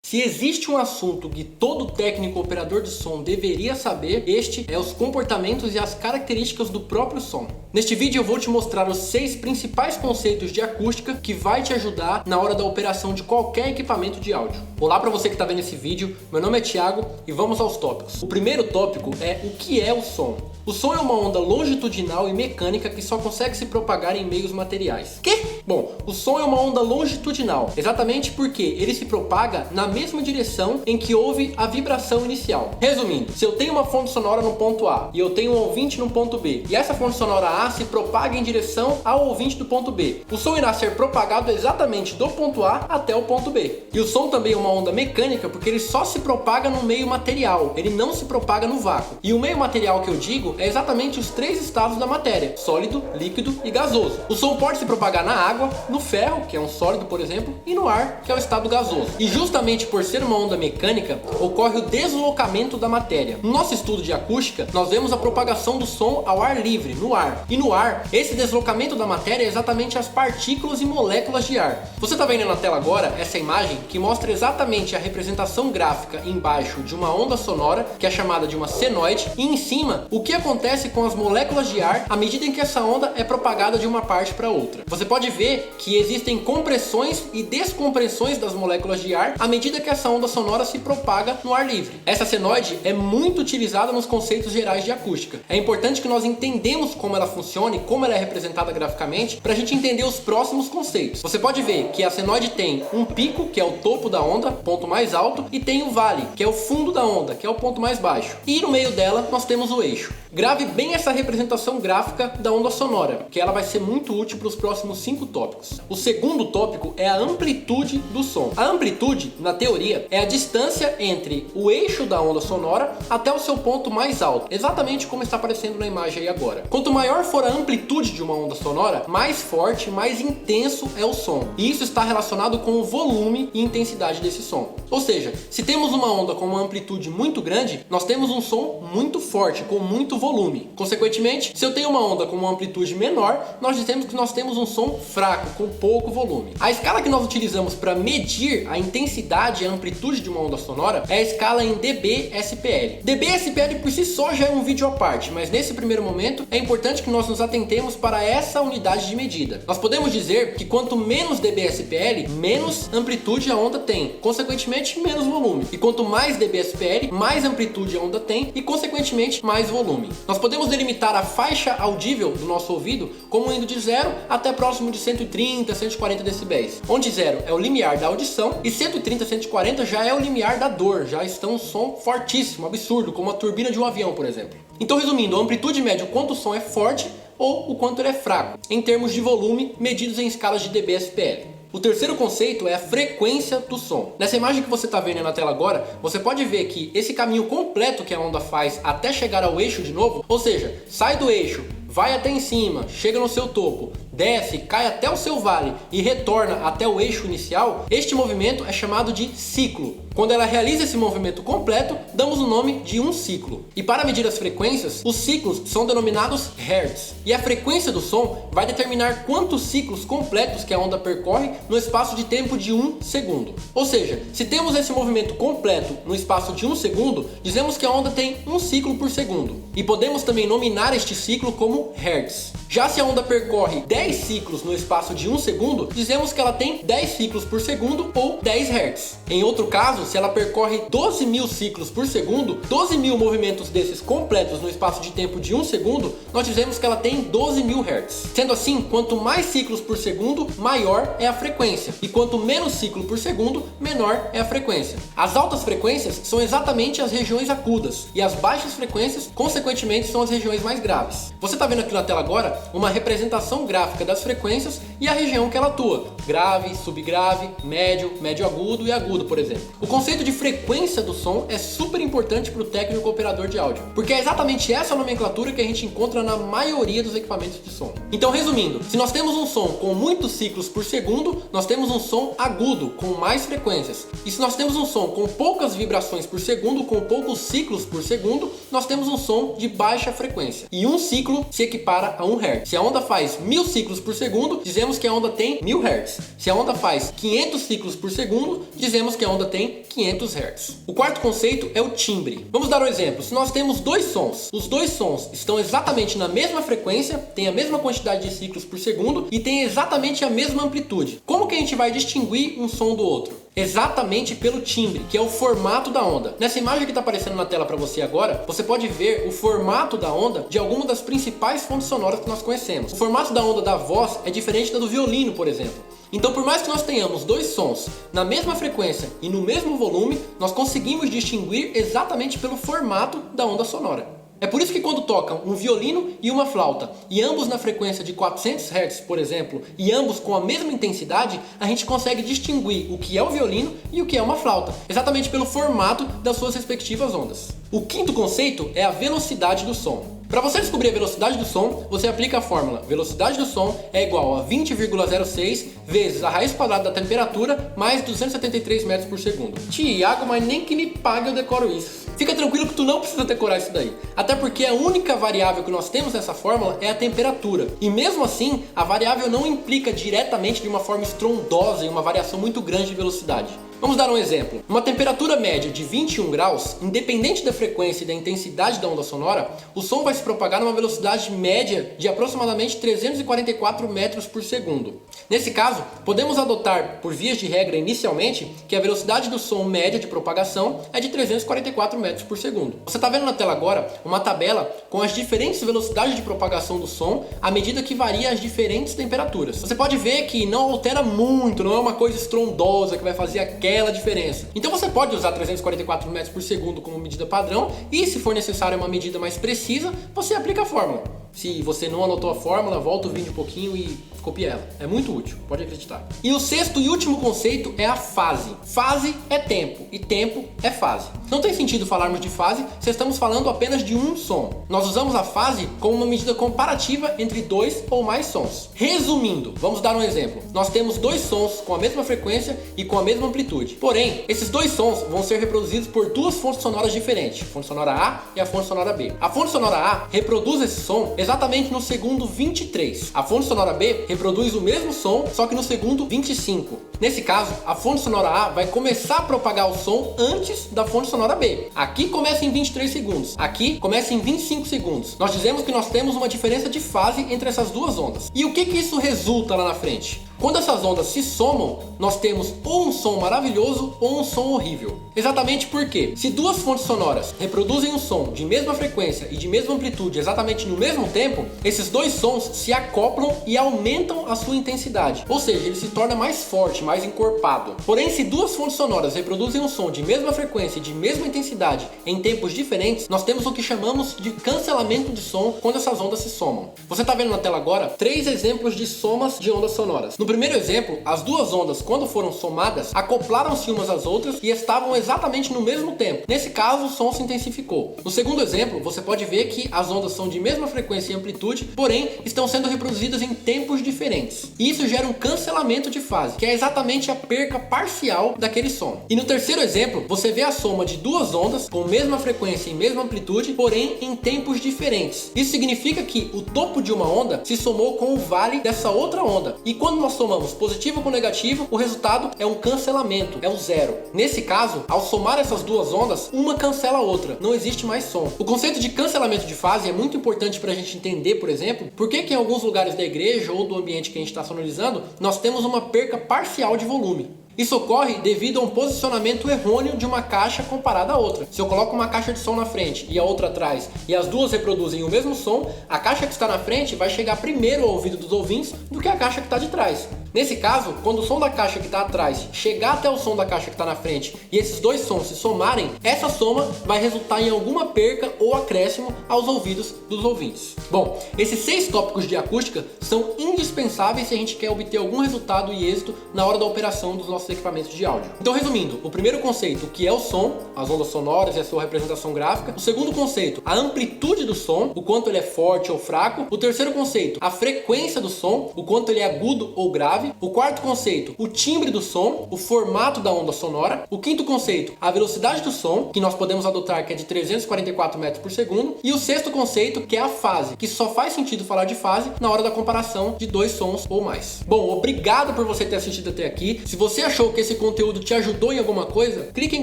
Se existe um assunto que todo técnico operador de som deveria saber, este é os comportamentos e as características do próprio som. Neste vídeo eu vou te mostrar os 6 principais conceitos de acústica que vai te ajudar na hora da operação de qualquer equipamento de áudio. Olá para você que está vendo esse vídeo, meu nome é Thiago e vamos aos tópicos. O primeiro tópico é o que é o som. O som é uma onda longitudinal e mecânica que só consegue se propagar em meios materiais. Quê? Bom, o som é uma onda longitudinal, exatamente porque ele se propaga na mesma direção em que houve a vibração inicial. Resumindo, se eu tenho uma fonte sonora no ponto A e eu tenho um ouvinte no ponto B, e essa fonte sonora A se propaga em direção ao ouvinte do ponto B, o som irá ser propagado exatamente do ponto A até o ponto B. E o som também é uma onda mecânica porque ele só se propaga no meio material, ele não se propaga no vácuo. E o meio material que eu digo é exatamente os 3 estados da matéria: sólido, líquido e gasoso. O som pode se propagar na água, no ferro, que é um sólido, por exemplo, e no ar, que é o estado gasoso. E justamente por ser uma onda mecânica, ocorre o deslocamento da matéria. No nosso estudo de acústica, nós vemos a propagação do som ao ar livre, no ar. E no ar, esse deslocamento da matéria é exatamente as partículas e moléculas de ar. Você está vendo na tela agora essa imagem que mostra exatamente a representação gráfica embaixo de uma onda sonora, que é chamada de uma senoide, e em cima, o que acontece com as moléculas de ar à medida em que essa onda é propagada de uma parte para outra. Você pode ver que existem compressões e descompressões das moléculas de ar à medida que essa onda sonora se propaga no ar livre. Essa senoide é muito utilizada nos conceitos gerais de acústica. É importante que nós entendamos como ela funciona e como ela é representada graficamente para a gente entender os próximos conceitos. Você pode ver que a senoide tem um pico, que é o topo da onda, ponto mais alto, e tem o vale, que é o fundo da onda, que é o ponto mais baixo. E no meio dela nós temos o eixo. Grave bem essa representação gráfica da onda sonora, que ela vai ser muito útil para os próximos 5 tópicos. O segundo tópico é a amplitude do som. A amplitude, na teoria, é a distância entre o eixo da onda sonora até o seu ponto mais alto, exatamente como está aparecendo na imagem aí agora. Quanto maior for a amplitude de uma onda sonora, mais forte, mais intenso é o som. E isso está relacionado com o volume e intensidade desse som. Ou seja, se temos uma onda com uma amplitude muito grande, nós temos um som muito forte, com muito volume. Consequentemente, se eu tenho uma onda com uma amplitude menor, nós dizemos que nós temos um som fraco, com pouco volume. A escala que nós utilizamos para medir a intensidade e a amplitude de uma onda sonora é a escala em dB/SPL. dB/SPL por si só já é um vídeo à parte, mas nesse primeiro momento é importante que nós nos atentemos para essa unidade de medida. Nós podemos dizer que quanto menos dB/SPL, menos amplitude a onda tem, consequentemente menos volume. E quanto mais dB/SPL, mais amplitude a onda tem e consequentemente mais volume. Nós podemos delimitar a faixa audível do nosso ouvido como indo de 0 até próximo de 130, 140 decibéis, onde 0 é o limiar da audição e 130, 140 já é o limiar da dor, já está um som fortíssimo, absurdo, como a turbina de um avião, por exemplo. Então, resumindo, a amplitude mede o quanto o som é forte ou o quanto ele é fraco, em termos de volume, medidos em escalas de dB/SPL. O terceiro conceito é a frequência do som. Nessa imagem que você está vendo na tela agora, você pode ver que esse caminho completo que a onda faz até chegar ao eixo de novo, ou seja, sai do eixo, vai até em cima, chega no seu topo, desce, cai até o seu vale e retorna até o eixo inicial, este movimento é chamado de ciclo. Quando ela realiza esse movimento completo, damos o nome de um ciclo. E para medir as frequências, os ciclos são denominados hertz. E a frequência do som vai determinar quantos ciclos completos que a onda percorre no espaço de tempo de 1 segundo. Ou seja, se temos esse movimento completo no espaço de 1 segundo, dizemos que a onda tem 1 ciclo por segundo. E podemos também nominar este ciclo como hertz. Já se a onda percorre 10 ciclos no espaço de 1 segundo, dizemos que ela tem 10 ciclos por segundo ou 10 Hz. Em outro caso, se ela percorre 12.000 ciclos por segundo, 12.000 movimentos desses completos no espaço de tempo de 1 segundo, nós dizemos que ela tem 12.000 Hz. Sendo assim, quanto mais ciclos por segundo, maior é a frequência. E quanto menos ciclo por segundo, menor é a frequência. As altas frequências são exatamente as regiões agudas, e as baixas frequências, consequentemente, são as regiões mais graves. Você está vendo aqui na tela agora uma representação gráfica das frequências e a região que ela atua: grave, subgrave, médio, médio agudo e agudo, por exemplo. O conceito de frequência do som é super importante para o técnico operador de áudio, porque é exatamente essa nomenclatura que a gente encontra na maioria dos equipamentos de som. Então, resumindo, se nós temos um som com muitos ciclos por segundo, nós temos um som agudo, com mais frequências. E se nós temos um som com poucas vibrações por segundo, com poucos ciclos por segundo, nós temos um som de baixa frequência. E um ciclo se equipara a 1 Hz. Se a onda faz 1000 ciclos por segundo, dizemos dizemos que a onda tem 1000 Hz. Se a onda faz 500 ciclos por segundo, dizemos que a onda tem 500 Hz. O quarto conceito é o timbre. Vamos dar um exemplo. Se nós temos dois sons, os dois sons estão exatamente na mesma frequência, têm a mesma quantidade de ciclos por segundo e têm exatamente a mesma amplitude. Como que a gente vai distinguir um som do outro? Exatamente pelo timbre, que é o formato da onda. Nessa imagem que está aparecendo na tela para você agora, você pode ver o formato da onda de alguma das principais fontes sonoras que nós conhecemos. O formato da onda da voz é diferente da do violino, por exemplo. Então, por mais que nós tenhamos dois sons na mesma frequência e no mesmo volume, nós conseguimos distinguir exatamente pelo formato da onda sonora. É por isso que quando tocam um violino e uma flauta, e ambos na frequência de 400 Hz, por exemplo, e ambos com a mesma intensidade, a gente consegue distinguir o que é o violino e o que é uma flauta, exatamente pelo formato das suas respectivas ondas. O quinto conceito é a velocidade do som. Para você descobrir a velocidade do som, você aplica a fórmula velocidade do som é igual a 20,06 vezes a raiz quadrada da temperatura mais 273 metros por segundo. Tiago, mas nem que me pague eu decoro isso. Fica tranquilo que tu não precisa decorar isso daí. Até porque a única variável que nós temos nessa fórmula é a temperatura. E mesmo assim, a variável não implica diretamente de uma forma estrondosa e uma variação muito grande de velocidade. Vamos dar um exemplo. Uma temperatura média de 21 graus, independente da frequência e da intensidade da onda sonora, o som vai se propagar numa velocidade média de aproximadamente 344 metros por segundo. Nesse caso, podemos adotar, por vias de regra inicialmente, que a velocidade do som média de propagação é de 344 metros por segundo. Você está vendo na tela agora uma tabela com as diferentes velocidades de propagação do som à medida que varia as diferentes temperaturas. Você pode ver que não altera muito, não é uma coisa estrondosa que vai fazer aquela diferença. Então você pode usar 344 metros por segundo como medida padrão e, se for necessário uma medida mais precisa, você aplica a fórmula. Se você não anotou a fórmula, volta o vídeo um pouquinho e copia ela. É muito útil, pode acreditar. E o sexto e último conceito é a fase. Fase é tempo e tempo é fase. Não tem sentido falarmos de fase se estamos falando apenas de um som. Nós usamos a fase como uma medida comparativa entre dois ou mais sons. Resumindo, vamos dar um exemplo. Nós temos dois sons com a mesma frequência e com a mesma amplitude. Porém, esses dois sons vão ser reproduzidos por duas fontes sonoras diferentes, a fonte sonora A e a fonte sonora B. A fonte sonora A reproduz esse som exatamente no segundo 23. A fonte sonora B reproduz o mesmo som, só que no segundo 25. Nesse caso, a fonte sonora A vai começar a propagar o som antes da fonte sonora B. Aqui começa em 23 segundos, aqui começa em 25 segundos. Nós dizemos que nós temos uma diferença de fase entre essas duas ondas. E o que isso resulta lá na frente? Quando essas ondas se somam, nós temos ou um som maravilhoso ou um som horrível. Exatamente porque, se duas fontes sonoras reproduzem um som de mesma frequência e de mesma amplitude exatamente no mesmo tempo, esses dois sons se acoplam e aumentam a sua intensidade. Ou seja, ele se torna mais forte, mais encorpado. Porém, se duas fontes sonoras reproduzem um som de mesma frequência e de mesma intensidade em tempos diferentes, nós temos o que chamamos de cancelamento de som quando essas ondas se somam. Você está vendo na tela agora 3 exemplos de somas de ondas sonoras. No primeiro exemplo, as duas ondas, quando foram somadas, acoplaram-se umas às outras e estavam exatamente no mesmo tempo. Nesse caso, o som se intensificou. No segundo exemplo, você pode ver que as ondas são de mesma frequência e amplitude, porém estão sendo reproduzidas em tempos diferentes. E isso gera um cancelamento de fase, que é exatamente a perca parcial daquele som. E no terceiro exemplo, você vê a soma de duas ondas com mesma frequência e mesma amplitude, porém em tempos diferentes. Isso significa que o topo de uma onda se somou com o vale dessa outra onda. E quando nós somamos positivo com negativo, o resultado é um cancelamento, é o zero. Nesse caso, ao somar essas duas ondas, uma cancela a outra, não existe mais som. O conceito de cancelamento de fase é muito importante para a gente entender, por exemplo, por que em alguns lugares da igreja ou do ambiente que a gente está sonorizando, nós temos uma perca parcial de volume. Isso ocorre devido a um posicionamento errôneo de uma caixa comparada à outra. Se eu coloco uma caixa de som na frente e a outra atrás, e as duas reproduzem o mesmo som, a caixa que está na frente vai chegar primeiro ao ouvido dos ouvintes do que a caixa que está de trás. Nesse caso, quando o som da caixa que está atrás chegar até o som da caixa que está na frente e esses dois sons se somarem, essa soma vai resultar em alguma perca ou acréscimo aos ouvidos dos ouvintes. Bom, esses 6 tópicos de acústica são indispensáveis se a gente quer obter algum resultado e êxito na hora da operação dos nossos equipamentos de áudio. Então, resumindo, o primeiro conceito, o que é o som, as ondas sonoras e a sua representação gráfica. O segundo conceito, a amplitude do som, o quanto ele é forte ou fraco. O terceiro conceito, a frequência do som, o quanto ele é agudo ou grave. grave. O quarto conceito, o timbre do som, o formato da onda sonora. O quinto conceito, a velocidade do som, que nós podemos adotar, que é de 344 metros por segundo. E o sexto conceito, que é a fase, que só faz sentido falar de fase na hora da comparação de dois sons ou mais. Bom, obrigado por você ter assistido até aqui. Se você achou que esse conteúdo te ajudou em alguma coisa, clique em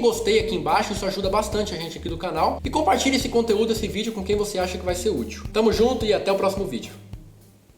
gostei aqui embaixo, isso ajuda bastante a gente aqui do canal. E compartilhe esse conteúdo, esse vídeo com quem você acha que vai ser útil. Tamo junto e até o próximo vídeo.